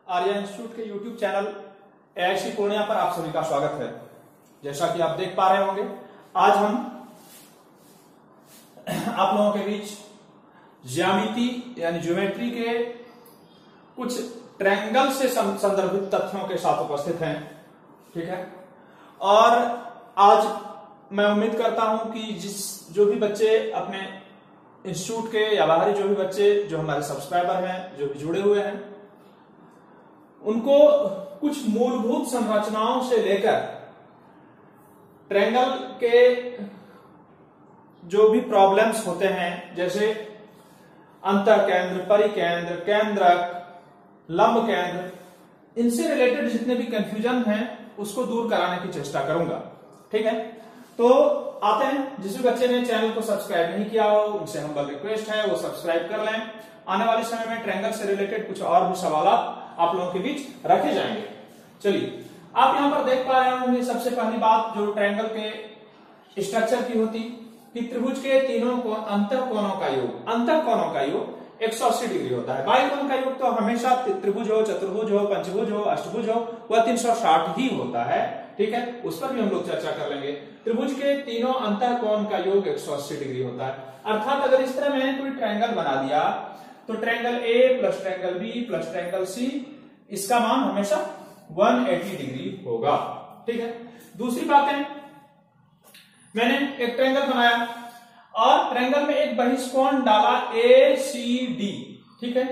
Arya institute के YouTube channel AIC Purnia पर आप सभी का स्वागत है। जैसा कि आप देख पा रहे होंगे, आज हम आप लोगों के बीच ज्यामिति यानी ज्योमेट्री के कुछ ट्रायंगल से संदर्भित तथ्यों के साथ उपस्थित हैं। ठीक है, और आज मैं उम्मीद करता हूं कि जो भी बच्चे अपने इंस्टीट्यूट के या बाहरी जो भी बच्चे जो हमारे सब्सक्राइबर हैं, जो भी जुड़े हुए हैं, उनको कुछ मूलभूत संरचनाओं से लेकर ट्रायंगल के जो भी प्रॉब्लम्स होते हैं, जैसे अंतःकेंद्र, परिकेंद्र, केंद्रक, लंब केंद्र, इनसे रिलेटेड जितने भी कंफ्यूजन हैं उसको दूर कराने की चेष्टा करूंगा। ठीक है, तो आते हैं। जिस भी बच्चे ने चैनल को सब्सक्राइब नहीं किया हो उनसे हम्बल रिक्वेस्ट है वो सब्सक्राइब कर लें। आने वाले समय में ट्रायंगल से रिलेटेड कुछ और भी सवाल आप लोगों के बीच रखे जाएंगे। चलिए, आप यहां पर देख पा रहे होंगे, सबसे पहली बात जो ट्रायंगल के स्ट्रक्चर की होती कि त्रिभुज के तीनों अंतःकोणों का योग 180 डिग्री होता है। बाह्यकोण का योग तो हमेशा त्रिभुज हो, चतुर्भुज हो, पंचभुज हो, अष्टभुज हो, वह 360 ही होता है। ठीक है, उस पर भी हम लोग चर्चा कर लेंगे। त्रिभुज के तीनों अंतःकोण का योग 180 डिग्री होता है। अर्थात अगर इस तरह मैंने कोई ट्रायंगल बना दिया तो triangle A plus triangle B plus triangle C, इसका मान हमेशा 180 डिग्री होगा। ठीक है, दूसरी बात है, मैंने एक ट्रायंगल बनाया और ट्रायंगल में एक बहिष्कोण डाला ACD। ठीक है,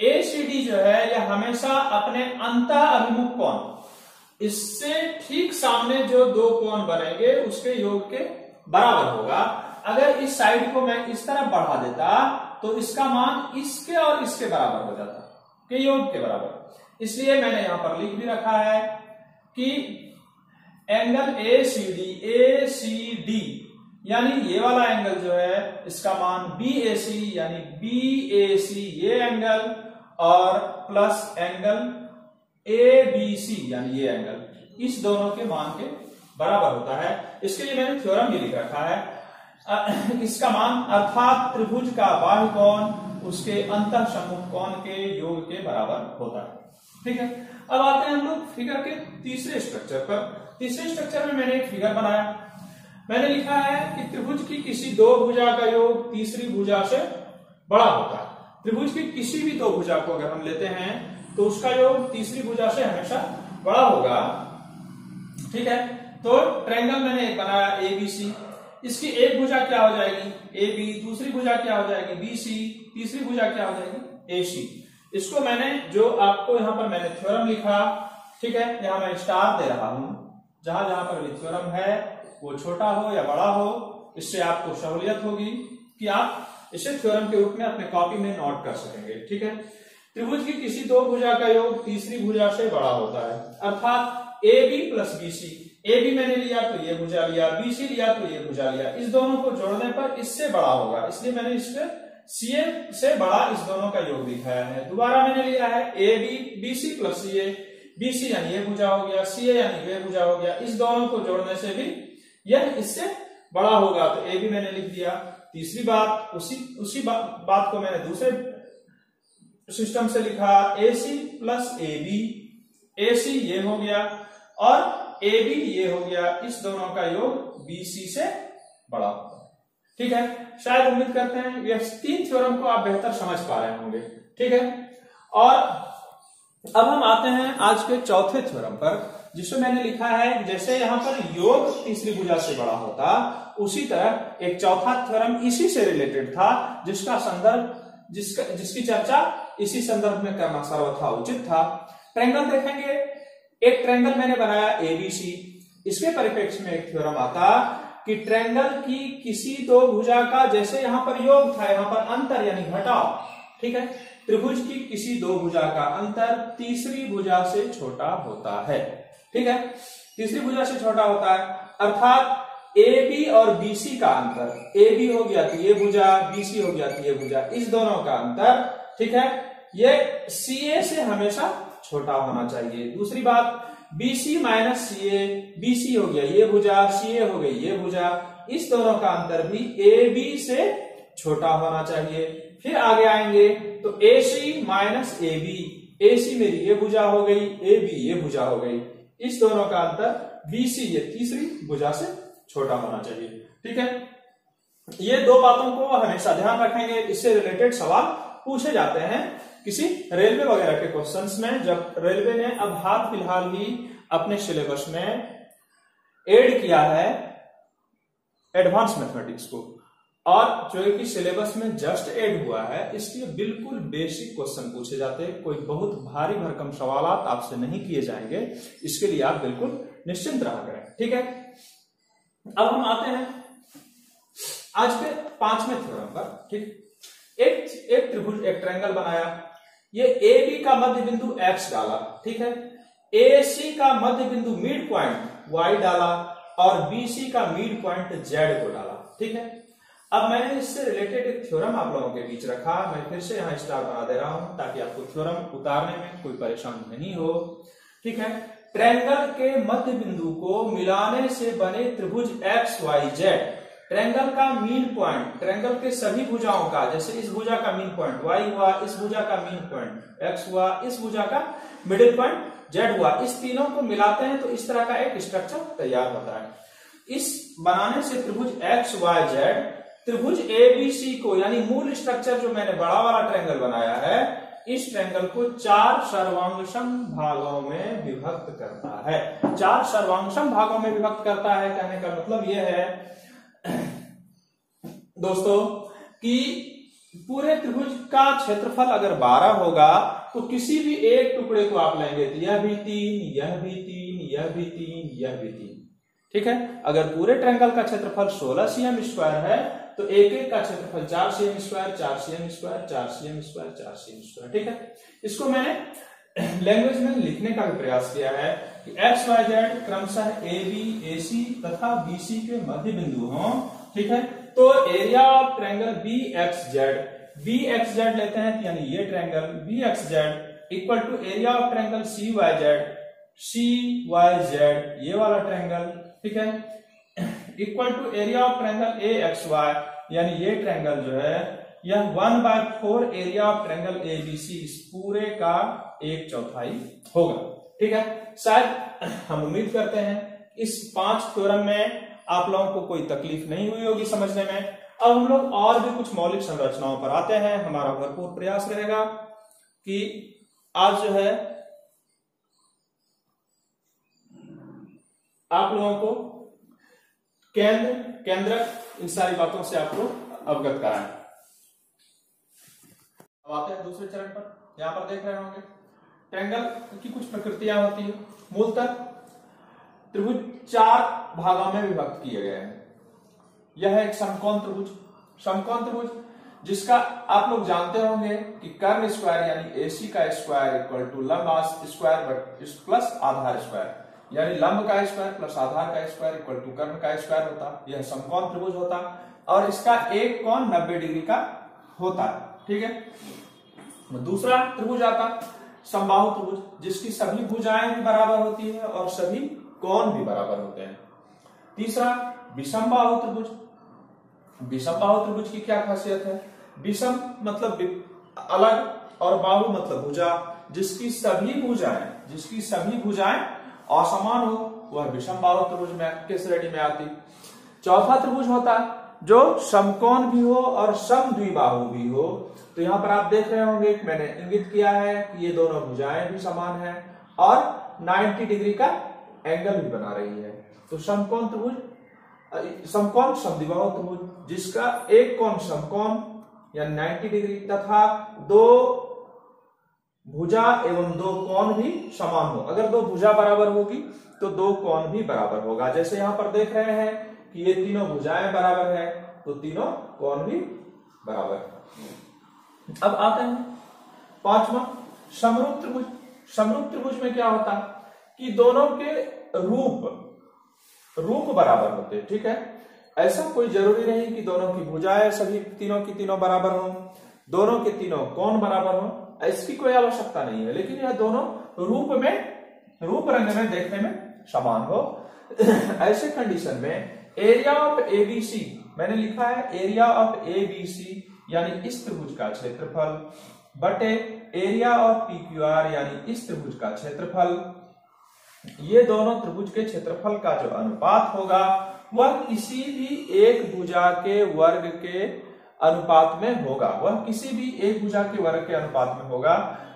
ACD जो है यह हमेशा अपने अंतः अभिमुख कोण, इससे ठीक सामने जो दो कोण बनेंगे उसके योग के बराबर होगा। अगर इस साइड को मैं इस तरह बढ़ा देता तो इसका मान इसके और इसके बराबर हो जाता, के योग के बराबर। इसलिए मैंने यहां पर लिख भी रखा है कि एंगल ACD यानी ये वाला एंगल जो है इसका मान BAC यानी BAC ये एंगल और प्लस एंगल ABC यानी ये एंगल, इस दोनों के मान के बराबर होता है। इसके लिए मैंने थ्योरम भी लिख रखा है। इसका मान अर्थात त्रिभुज का बाह्य कोण उसके अंतः सम्मुख कोण के योग के बराबर होता है। ठीक है, अब आते हैं हम लोग फिगर के तीसरे स्ट्रक्चर पर। तीसरे स्ट्रक्चर में मैंने एक फिगर बनाया। मैंने लिखा है कि त्रिभुज की किसी दो भुजा का योग तीसरी भुजा से बड़ा होता है। त्रिभुज की किसी भी दो भुजा को अगर हम लेते हैं तो उसका योग तीसरी भुजा से हमेशा बड़ा होगा। ठीक है, तो ट्रायंगल मैंने एक बनाया ABC। इसकी एक भुजा क्या हो जाएगी AB, दूसरी भुजा क्या हो जाएगी BC, तीसरी भुजा क्या हो जाएगी AC। इसको मैंने जो आपको यहां पर मैंने थ्योरम लिखा, ठीक है, यहां मैं स्टार दे रहा हूं। जहां जहां पर भी थ्योरम है वो छोटा हो या बड़ा हो, इससे आपको सहूलियत होगी कि आप इसे थ्योरम के रूप में अपने कॉपी में नोट कर सकेंगे। ठीक है, त्रिभुज की किसी दो भुजा का योग तीसरी भुजा से बड़ा होता है। अर्थात AB प्लस BC, AB मैंने लिया तो ये भुजा लिया, BC लिया तो ये भुजा लिया, इस दोनों को जोड़ने पर इससे बड़ा होगा, इसलिए मैंने इससे CA से बड़ा इस दोनों का योग दिखाया है। दोबारा मैंने लिया है AB BC plus CA, BC यानी ये भुजा हो गया, CA यानी ये भुजा हो गया, इस दोनों को जोड़ने से भी यह इससे बड़ा होगा, तो AB मैंने लिख दिया। तीसरी बात, उसी बात को मैंने दूसरे सिस्टम से लिखा, AC प्लस AB, AC ये हो गया और AB ये हो गया, इस दोनों का योग BC से बड़ा होगा। ठीक है, शायद उम्मीद करते हैं यह तीन थ्योरम को आप बेहतर समझ पा रहे होंगे। ठीक है, और अब हम आते हैं आज के चौथे थ्योरम पर, जिसमें मैंने लिखा है जैसे यहां पर योग तीसरी भुजा से बड़ा होता, उसी तरह एक चौथा थ्योरम इसी से रिलेटेड था, जिसका संदर्भ जिसकी चर्चा इसी संदर्भ में करना सर्वथा उचित था। ट्रायंगल देखेंगे, एक ट्रायंगल मैंने बनाया ABC। इसके परिप्रेक्ष्य में एक थ्योरम आता कि ट्रायंगल की किसी दो भुजा का, जैसे यहां पर योग था, यहां पर अंतर यानी घटाव। ठीक है, त्रिभुज की किसी दो भुजा का अंतर तीसरी भुजा से छोटा होता है। ठीक है, तीसरी भुजा से छोटा होता है, अर्थात AB और BC का अंतर, AB हो गया तो ये भुजा, BC हो गया तो ये भुजा, इस दोनों का अंतर, ठीक है, ये CA से हमेशा छोटा होना चाहिए। दूसरी बात, BC माइनस CA, BC हो गया ये भुजा, CA हो गई ये भुजा, इस दोनों का अंतर भी AB से छोटा होना चाहिए। फिर आगे आएंगे तो AC माइनस AB, AC मेरी ये भुजा हो गई, AB ये भुजा हो गई, इस दोनों का अंतर BC ये तीसरी भुजा से छोटा होना चाहिए। ठीक है, ये दो बातों को हमेशा ध्यान रखेंगे, इससे रिलेटेड सवाल पूछे जाते हैं किसी रेलवे वगैरह के क्वेश्चंस में। जब रेलवे ने अब हाल फिलहाल ही अपने सिलेबस में ऐड किया है एडवांस मैथमेटिक्स को, और जो है कि सिलेबस में जस्ट ऐड हुआ है, इसलिए बिल्कुल बेसिक क्वेश्चन पूछे जाते हैं, कोई बहुत भारी भरकम सवाल आपसे नहीं किए जाएंगे, इसके लिए आप बिल्कुल निश्चिंत रहा करें। ठीक है, अब हम आते हैं आज के 5वें थ्योरम पर। ठीक, एक त्रिभुज, एक ट्रायंगल बनाया, ये AB का मध्य बिंदु X डाला, ठीक है, AC का मध्य बिंदु मिड पॉइंट Y डाला और BC का मिड पॉइंट Z को डाला। ठीक है, अब मैंने इससे रिलेटेड एक थ्योरम आप लोगों के बीच रखा, मैं फिर से यहाँ स्टार बना दे रहा हूं ताकि आपको थ्योरम उतारने में कोई परेशानी नहीं हो। ठीक है, ट्रायंगल के मध्य बिंदु को मिलाने से बने त्रिभुज XYZ, ट्रायंगल का मीन पॉइंट, ट्रायंगल के सभी भुजाओं का, जैसे इस भुजा का मीन पॉइंट Y हुआ, इस भुजा का मीन पॉइंट X हुआ, इस भुजा का मिडिल पॉइंट Z हुआ, इस तीनों को मिलाते हैं तो इस तरह का एक स्ट्रक्चर तैयार होता है। इस बनाने से त्रिभुज XYZ त्रिभुज ABC को, यानी मूल स्ट्रक्चर जो मैंने बड़ा वाला ट्रायंगल बनाया है, इस ट्रायंगल को 4 सर्वांगसम भागों में विभक्त करता है। 4 सर्वांगसम भागों में विभक्त करता है, कहने का मतलब यह है दोस्तों कि पूरे त्रिभुज का क्षेत्रफल अगर 12 होगा तो किसी भी एक टुकड़े को आप लेंगे तो यह भी 3, यह भी 3, यह भी 3, यह भी 3। ठीक है, अगर पूरे ट्रायंगल का क्षेत्रफल 16 cm स्क्वायर है तो एक एक का क्षेत्रफल 4 cm square, 4 cm square, 4 cm square, 4 cm square. ठीक है, इसको मैंने लैंग्वेज में लिखने का भी प्रयास किया है कि XYZ क्रमशः AB, AC तथा BC के मध्य बिंदु हों। ठीक है, तो एरिया ऑफ ट्रायंगल BXZ लेते हैं, यानी ये triangle BXZ equal to area of triangle CYZ ये वाला ट्रायंगल, ठीक है, equal to area of triangle AXY, यानी ये ट्रायंगल जो है यह 1/4 एरिया ऑफ ट्रायंगल ABC, इस पूरे का 1/4 होगा। ठीक है, शायद हम उम्मीद करते हैं इस 5 थ्योरम में आप लोगों को कोई तकलीफ नहीं हुई होगी समझने में। अब हम लोग और भी कुछ मौलिक संरचनाओं पर आते हैं। हमारा भरपूर प्रयास रहेगा कि आज जो है आप लोगों को केंद्रक इन सारी बातों से आपको अवगत कराएं। अब आते हैं दूसरे चरण पर। यहां पर देख रहे होंगे ट्रायंगल की कुछ प्रकृतियां होती है। मूलतः त्रिभुज 4 भागों में विभक्त किए गए हैं। यह एक समकोण त्रिभुज जिसका आप लोग जानते होंगे कि कर्ण स्क्वायर यानी AC का स्क्वायर इक्वल टू लंब स्क्वायर प्लस आधार स्क्वायर, यानी लंब का स्क्वायर प्लस आधार का स्क्वायर इक्वल टू कर्ण का स्क्वायर होता। यह समकोण त्रिभुज होता और इसका एक कोण 90 डिग्री का होता है। ठीक है, दूसरा त्रिभुज आता समबाहु त्रिभुज, जिसकी सभी भुजाएं भी बराबर होती है और सभी कोण भी बराबर होते हैं। तीसरा विषमबाहु त्रिभुज। विषमबाहु त्रिभुज की क्या खासियत है? विषम मतलब अलग और बाहु मतलब भुजा, जिसकी सभी भुजाएं असमान हो, वह विषमबाहु त्रिभुज में के श्रेणी में आती। चौथा त्रिभुज होता है जो समकोण भी हो और समद्विबाहु भी हो। तो यहां पर आप देख रहे होंगे मैंने इंगित किया है कि ये दोनों भुजाएं भी समान है और 90 डिग्री का एंगल भी बना रही है। तो समकोण त्रिभुज, समकोण समद्विबाहु त्रिभुज जिसका एक कोण समकोण या 90 डिग्री तथा 2 भुजा एवं 2 कोण भी समान हो। अगर 2 भुजा बराबर होगी तो 2 कोण भी बराबर होगा। जैसे यहां पर देख रहे हैं कि ये तीनों भुजाएं बराबर है तो तीनों कोण भी बराबर है। अब आते हैं 5वां समरूप त्रिभुज। समरूप त्रिभुज में क्या होता है कि दोनों के रूप बराबर होते हैं। ठीक है, ऐसा कोई जरूरी नहीं कि दोनों की भुजाएं सभी तीनों की तीनों बराबर हो, दोनों के तीनों कोण बराबर हो, इसकी कोई आवश्यकता नहीं है, लेकिन यह दोनों रूप रंग में देखने में समान हो। ऐसे कंडीशन में एरिया ऑफ ABC, मैंने लिखा है एरिया ऑफ ABC यानी इस त्रिभुज का क्षेत्रफल बटे area of P Q R यानी इस त्रिभुज का क्षेत्रफल, ये दोनों त्रिभुज के क्षेत्रफल का जो अनुपात होगा वह किसी भी एक भुजा के वर्ग के अनुपात में होगा, वह किसी भी एक भुजा के वर्ग के अनुपात में होगा।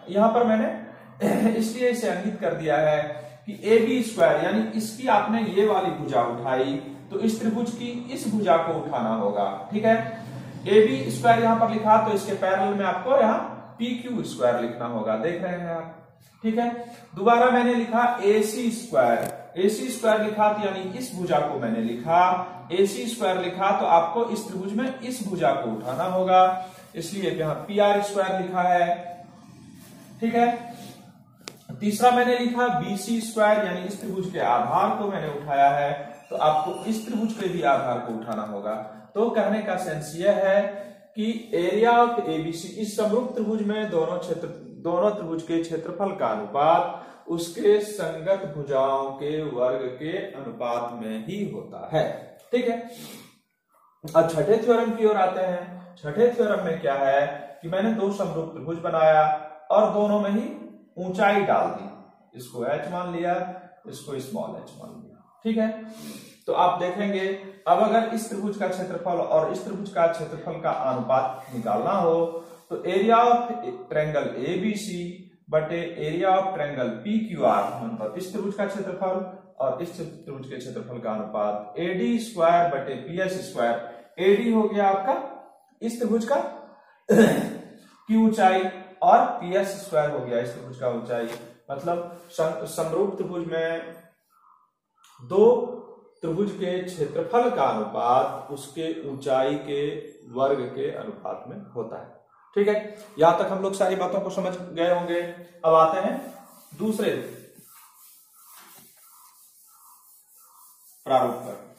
यहां पर मैंने इसलिए इसे अंकित कर दिया है कि ए बी स्क्वायर यानी इसकी आपने ये वाली भुजा उठाई तो इस त्रिभुज की इस भुजा को उठाना होगा, ठीक है। ए बी स्क्वायर यहां पर लिखा तो इसके पैरेलल में आपको यहाँ पी क्यू स्क्वायर लिखना होगा, देख रहे हैं आप, ठीक है। दोबारा मैंने लिखा ए सी स्क्वायर लिखा तो यानी इस भुजा को मैंने लिखा ए सी स्क्वायर लिखा तो आपको इस त्रिभुज में इस भुजा को उठाना होगा, इसलिए यहाँ पी आर स्क्वायर लिखा है, ठीक है। तीसरा मैंने लिखा बी सी स्क्वायर यानी इस त्रिभुज के आधार को मैंने उठाया है तो आपको इस त्रिभुज के भी आधार को उठाना होगा। तो कहने का सेंस यह है कि एरिया ऑफ एबीसी इस समरूप त्रिभुज में दोनों त्रिभुज के क्षेत्रफल का अनुपात उसके संगत भुजाओं के वर्ग के अनुपात में ही होता है, ठीक है। अब छठे थ्योरम की ओर आते हैं। छठे थ्योरम में क्या है कि मैंने दो समरूप त्रिभुज बनाया और दोनों में ही ऊंचाई डाल दी, इसको h मान लिया, इसको स्मॉल h मान लिया, ठीक है। तो आप देखेंगे अब अगर इस त्रिभुज का क्षेत्रफल और इस त्रिभुज का क्षेत्रफल का अनुपात निकालना हो तो एरिया ऑफ ट्रायंगल एबीसी बटे area of triangle P Q R मतलब इस त्रिभुज का क्षेत्रफल और इस त्रिभुज के क्षेत्रफल का अनुपात एडी स्क्वायर बटे पी एस स्क्वायर। एडी हो गया आपका इस त्रिभुज का की ऊंचाई और पी एस स्क्वायर हो गया इस त्रिभुज का ऊंचाई, मतलब समरूप त्रिभुज में दो त्रिभुज के क्षेत्रफल का अनुपात उसके ऊंचाई के वर्ग के अनुपात में होता है, ठीक है। यहां तक हम लोग सारी बातों को समझ गए होंगे। अब आते हैं दूसरे प्रारूप पर।